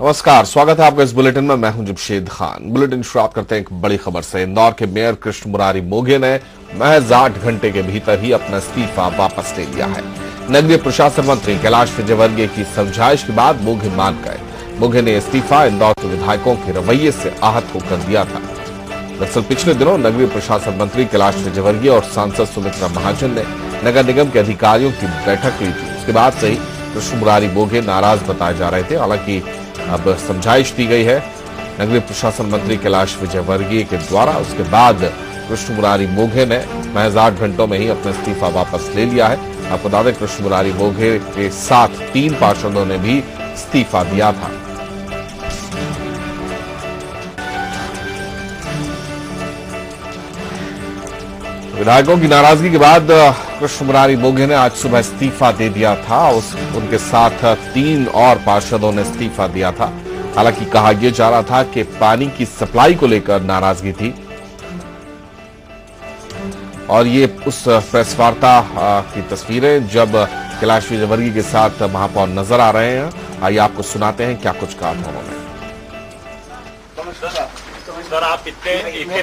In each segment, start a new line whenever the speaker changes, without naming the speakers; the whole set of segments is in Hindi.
नमस्कार, स्वागत है आपका इस बुलेटिन में। मैं हूं जमशेद खान। बुलेटिन शुरुआत करते हैं एक बड़ी खबर से। इंदौर के मेयर कृष्ण मुरारी मोघे ने महज 8 घंटे के भीतर ही अपना इस्तीफा वापस ले लिया है। नगरीय प्रशासन मंत्री कैलाश विजयवर्गीय की समझाइश के बाद मोघे मान गए। मोघे ने इस्तीफा इंदौर के विधायकों के रवैये से आहत होकर दिया था। दरअसल पिछले दिनों नगरीय प्रशासन मंत्री कैलाश विजयवर्गीय और सांसद सुमित्रा महाजन ने नगर निगम के अधिकारियों की बैठक ली थी। उसके बाद से ही कृष्ण मुरारी मोघे नाराज बताए जा रहे थे। हालांकि अब समझाइश दी गई है नगरीय प्रशासन मंत्री कैलाश विजयवर्गीय के द्वारा। उसके बाद कृष्ण मुरारी मोघे ने महज 8 घंटों में ही अपना इस्तीफा वापस ले लिया है। आपको बता दें, कृष्ण मुरारी मोघे के साथ 3 पार्षदों ने भी इस्तीफा दिया था। विधायकों की नाराजगी के बाद कृष्ण मुरारी मोघे ने आज सुबह इस्तीफा दे दिया था। उनके साथ 3 और पार्षदों ने इस्तीफा दिया था। हालांकि कहा यह जा रहा था कि पानी की सप्लाई को लेकर नाराजगी थी। और ये उस प्रेस वार्ता की तस्वीरें जब कैलाश विजयवर्गीय के साथ महापौर नजर आ रहे हैं। आइए आपको सुनाते हैं क्या कुछ कहा था उन्होंने।
सर, आप इतने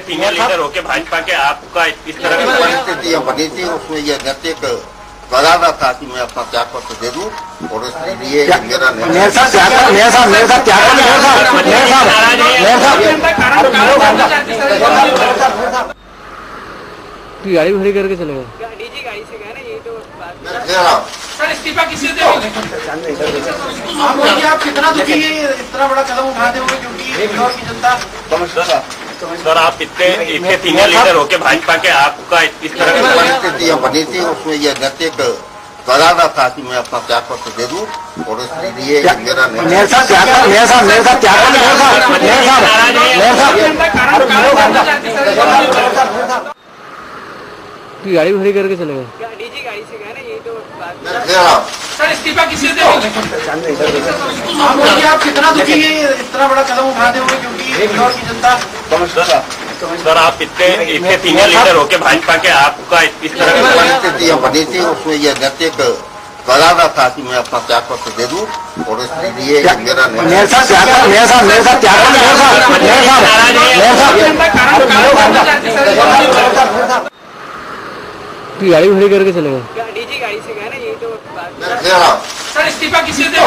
सीनियर लीडर होके भाजपा के आपका इस तरह की
परिस्थितियां बनी थी, उसमें यह नैतिक करारा था कि मैं अपना त्यागपत्र दे दूं और इसलिए मेरा
गाड़ी भरी करके चले गए।
डीजी गाड़ी से गए ना, ये तो
सर इस्तीफा किसी से आप कितना दुखी है इतना बड़ा कदम उठाते हुए, क्योंकि इंदौर की जनता।
सर, आप इतने सीनियर लीडर होके भाजपा के आपका इस तरह की
परिस्थितियां बनी थी, उसमें यह नैतिक करारा था कि मैं अपना त्यागपत्र दे दूं और इसलिए मेरा
गाड़ी भरी करके चले गए।
डीजी गाड़ी से गए ना, ये तो
सर इस्तीफा किसी से आप कितना दुखी है इतना बड़ा कदम उठाते हुए, क्योंकि इंदौर की जनता।
सर, आप इतने सीनियर लीडर होके भाजपा के आपका इस तरह की
परिस्थितियां बनी थी, उसमें यह नैतिक करारा था कि मैं अपना त्यागपत्र दे दूं और इसलिए मेरा
गाड़ी भरी करके चले गए।
डीजी गाड़ी से गए ना, ये तो
सर इस्तीफा किसी से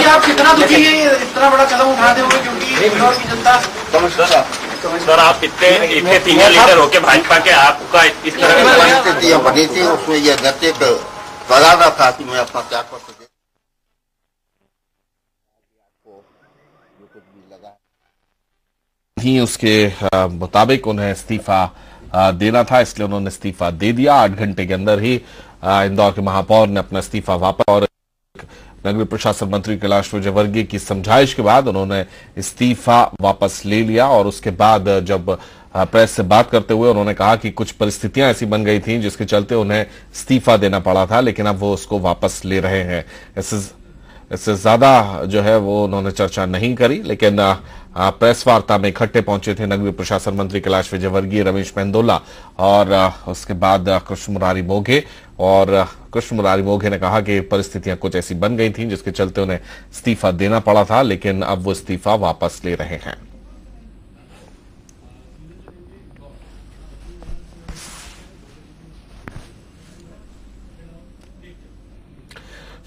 आप कितना दुखी है इतना बड़ा कदम उठाते हुए, क्योंकि इंदौर की जनता।
सर, आप इतने सीनियर लीडर होके भाजपा के आपका इस तरह की
परिस्थितियां बनी थी, उसमें यह नैतिक करारा था कि मैं अपना त्यागपत्र दे
ही उसके मुताबिक उन्हें इस्तीफा देना था, इसलिए उन्होंने इस्तीफा दे दिया। 8 घंटे के अंदर ही इंदौर के महापौर ने अपना इस्तीफा वापस, और नगरीय प्रशासन मंत्री कैलाश विजयवर्गीय की समझाइश के बाद उन्होंने इस्तीफा वापस ले लिया। और उसके बाद जब प्रेस से बात करते हुए उन्होंने कहा कि कुछ परिस्थितियां ऐसी बन गई थी जिसके चलते उन्हें इस्तीफा देना पड़ा था, लेकिन अब वो उसको वापस ले रहे हैं। इससे ज्यादा जो है वो उन्होंने चर्चा नहीं करी। लेकिन प्रेस वार्ता में इकट्ठे पहुंचे थे नगरीय प्रशासन मंत्री कैलाश विजयवर्गीय, रमेश मेंदोला और उसके बाद कृष्ण मुरारी मोघे। और कृष्ण मुरारी मोघे ने कहा कि परिस्थितियां कुछ ऐसी बन गई थी जिसके चलते उन्हें इस्तीफा देना पड़ा था, लेकिन अब वो इस्तीफा वापस ले रहे हैं।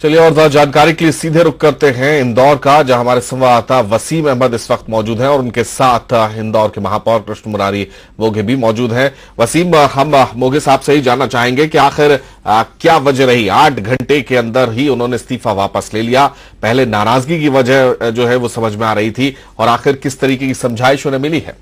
चलिए और ज्यादा जानकारी के लिए सीधे रुख करते हैं इंदौर का, जहां हमारे संवाददाता वसीम अहमद इस वक्त मौजूद हैं और उनके साथ इंदौर के महापौर कृष्ण मुरारी मोघे भी मौजूद हैं। वसीम, हम मोघे साहब से ही जानना चाहेंगे कि आखिर क्या वजह रही। 8 घंटे के अंदर ही उन्होंने इस्तीफा वापस ले लिया। पहले नाराजगी की वजह जो है वो समझ में आ रही थी, और आखिर किस तरीके की समझाइश उन्हें मिली है?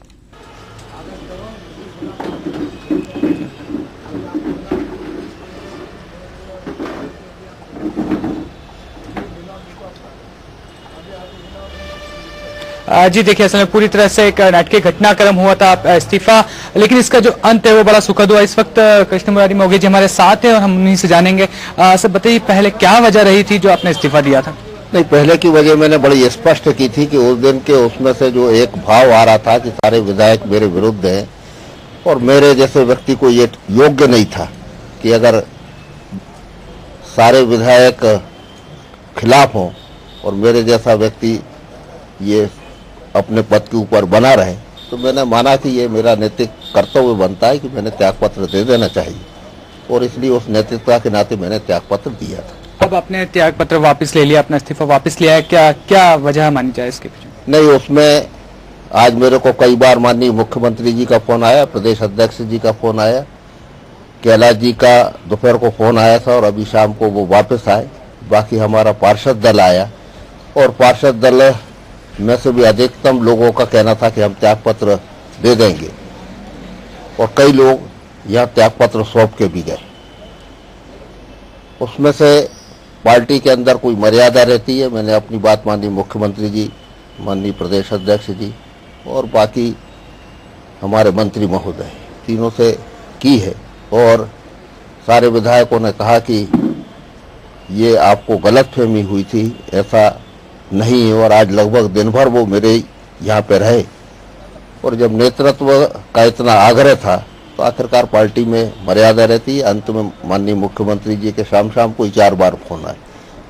जी देखिए, असल में पूरी तरह से एक नाटकीय घटनाक्रम हुआ था इस्तीफा, लेकिन इसका जो अंत है वो बड़ा सुखद हुआ। इस वक्त कृष्ण मुरारी मोघे जी हमारे साथ हैं और हम उन्हीं से जानेंगे। सर बताइए, पहले क्या वजह रही थी जो आपने इस्तीफा दिया था?
नहीं, पहले की वजह मैंने बड़ी स्पष्ट की थी कि उस दिन के उसमें से जो एक भाव आ रहा था कि सारे विधायक मेरे विरुद्ध हैं और मेरे जैसे व्यक्ति को ये योग्य नहीं था कि अगर सारे विधायक खिलाफ हों और मेरे जैसा व्यक्ति ये अपने पद के ऊपर बना रहे, तो मैंने माना कि ये मेरा नैतिक कर्तव्य बनता है कि मैंने त्यागपत्र दे देना चाहिए, और इसलिए उस नैतिकता के नाते मैंने त्यागपत्र दिया था।
अब आपने त्यागपत्र वापस ले लिया, अपना इस्तीफा वापस लिया है, क्या क्या वजह मानी जाए इसके पीछे?
नहीं, उसमें आज मेरे को कई बार माननीय मुख्यमंत्री जी का फोन आया, प्रदेश अध्यक्ष जी का फोन आया, कैलाश जी का दोपहर को फोन आया था, और अभी शाम को वो वापस आए। बाकी हमारा पार्षद दल आया, और पार्षद दल में से भी अधिकतम लोगों का कहना था कि हम त्यागपत्र दे देंगे, और कई लोग यहाँ त्यागपत्र सौंप के भी गए। उसमें से पार्टी के अंदर कोई मर्यादा रहती है। मैंने अपनी बात माननीय मुख्यमंत्री जी, माननीय प्रदेश अध्यक्ष जी और बाकी हमारे मंत्री महोदय तीनों से की है, और सारे विधायकों ने कहा कि ये आपको गलतफहमी हुई थी, ऐसा नहीं है। और आज लगभग दिन भर वो मेरे यहाँ पे रहे, और जब नेतृत्व का इतना आग्रह था तो आखिरकार पार्टी में मर्यादा रहती है। अंत में माननीय मुख्यमंत्री जी के शाम को ही 4 बार फोन आए,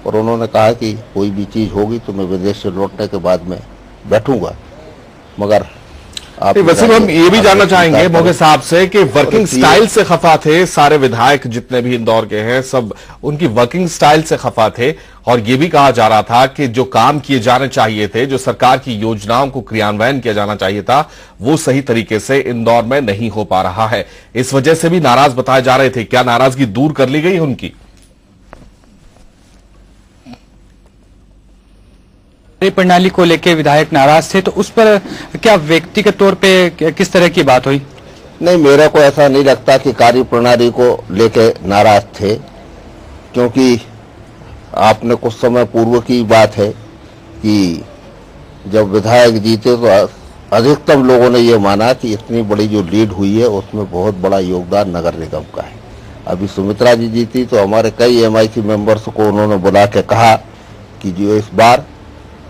और उन्होंने कहा कि कोई भी चीज़ होगी तो मैं विदेश से लौटने के बाद में बैठूंगा। मगर
वसीम, हम ये भी जानना चाहेंगे मोगे साहब से कि वर्किंग स्टाइल से खफा थे सारे विधायक जितने भी इंदौर के हैं, सब उनकी वर्किंग स्टाइल से खफा थे, और ये भी कहा जा रहा था कि जो काम किए जाने चाहिए थे, जो सरकार की योजनाओं को क्रियान्वयन किया जाना चाहिए था, वो सही तरीके से इंदौर में नहीं हो पा रहा है। इस वजह से भी नाराज बताए जा रहे थे। क्या नाराजगी दूर कर ली गई उनकी?
प्रणाली को लेकर विधायक नाराज थे, तो उस पर क्या व्यक्तिगत तौर पे किस तरह की बात हुई?
नहीं, मेरे को ऐसा नहीं लगता कि कार्य प्रणाली को लेके नाराज थे, क्योंकि आपने कुछ समय पूर्व की बात है कि जब विधायक जीते तो अधिकतम लोगों ने ये माना कि इतनी बड़ी जो लीड हुई है उसमें बहुत बड़ा योगदान नगर निगम का है। अभी सुमित्रा जी जीती तो हमारे कई MIC मेंबर्स को उन्होंने बुला के कहा कि जो इस बार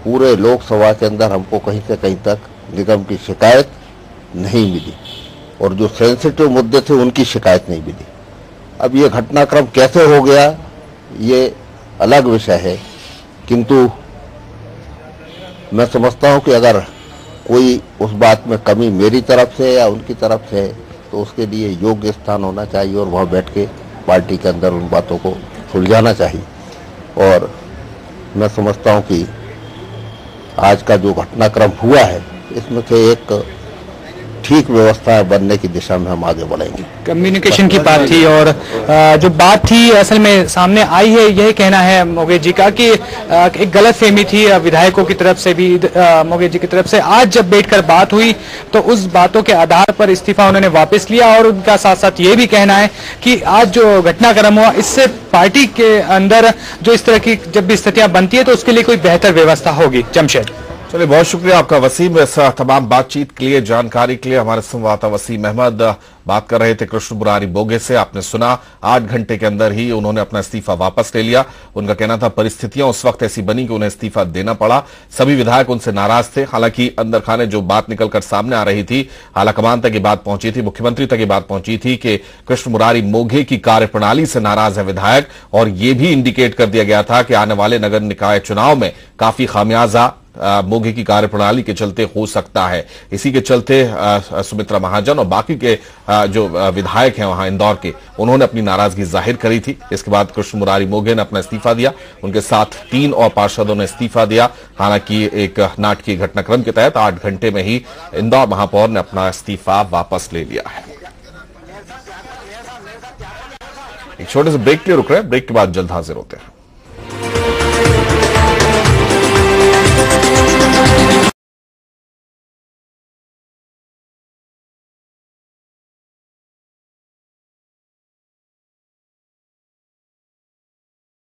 पूरे लोकसभा के अंदर हमको कहीं से कहीं तक निगम की शिकायत नहीं मिली, और जो सेंसिटिव मुद्दे थे उनकी शिकायत नहीं मिली। अब ये घटनाक्रम कैसे हो गया ये अलग विषय है, किंतु मैं समझता हूं कि अगर कोई उस बात में कमी मेरी तरफ से या उनकी तरफ से है तो उसके लिए योग्य स्थान होना चाहिए, और वहाँ बैठ के पार्टी के अंदर उन बातों को सुलझाना चाहिए। और मैं समझता हूं कि आज का जो घटनाक्रम हुआ है इसमें से एक ठीक व्यवस्था बनने की दिशा में हम आगे बढ़ेंगे।
कम्युनिकेशन की बात थी, और जो बात थी असल में सामने आई है, यही कहना है मोगे जी का कि एक गलतफहमी थी विधायकों की तरफ से भी, मोगे जी की तरफ से। आज जब बैठकर बात हुई तो उस बातों के आधार पर इस्तीफा उन्होंने वापस लिया, और उनका साथ साथ ये भी कहना है कि आज जो घटनाक्रम हुआ इससे पार्टी के अंदर जो इस तरह की जब भी स्थितियां बनती है तो उसके लिए कोई बेहतर व्यवस्था होगी। जमशेद,
चलिए, बहुत शुक्रिया आपका वसीम, इस तमाम बातचीत के लिए, जानकारी के लिए। हमारे संवाददाता वसीम अहमद बात कर रहे थे कृष्ण मुरारी मोगे से। आपने सुना 8 घंटे के अंदर ही उन्होंने अपना इस्तीफा वापस ले लिया। उनका कहना था परिस्थितियां उस वक्त ऐसी बनी कि उन्हें इस्तीफा देना पड़ा। सभी विधायक उनसे नाराज थे। हालांकि अंदर खाने जो बात निकलकर सामने आ रही थी, आलाकमान तक ये बात पहुंची थी, मुख्यमंत्री तक ये बात पहुंची थी कि कृष्ण मुरारी मोगे की कार्यप्रणाली से नाराज है विधायक, और ये भी इंडिकेट कर दिया गया था कि आने वाले नगर निकाय चुनाव में काफी खामियाजा मोगे की कार्यप्रणाली के चलते हो सकता है। इसी के चलते सुमित्रा महाजन और बाकी के जो विधायक हैं वहां इंदौर के, उन्होंने अपनी नाराजगी जाहिर करी थी। इसके बाद कृष्ण मुरारी मोगे ने अपना इस्तीफा दिया, उनके साथ 3 और पार्षदों ने इस्तीफा दिया। हालांकि एक नाटकीय घटनाक्रम के तहत 8 घंटे में ही इंदौर महापौर ने अपना इस्तीफा वापस ले लिया है। एक छोटे से ब्रेक के लिए रुक रहे हैं, ब्रेक के बाद जल्द हाजिर होते हैं।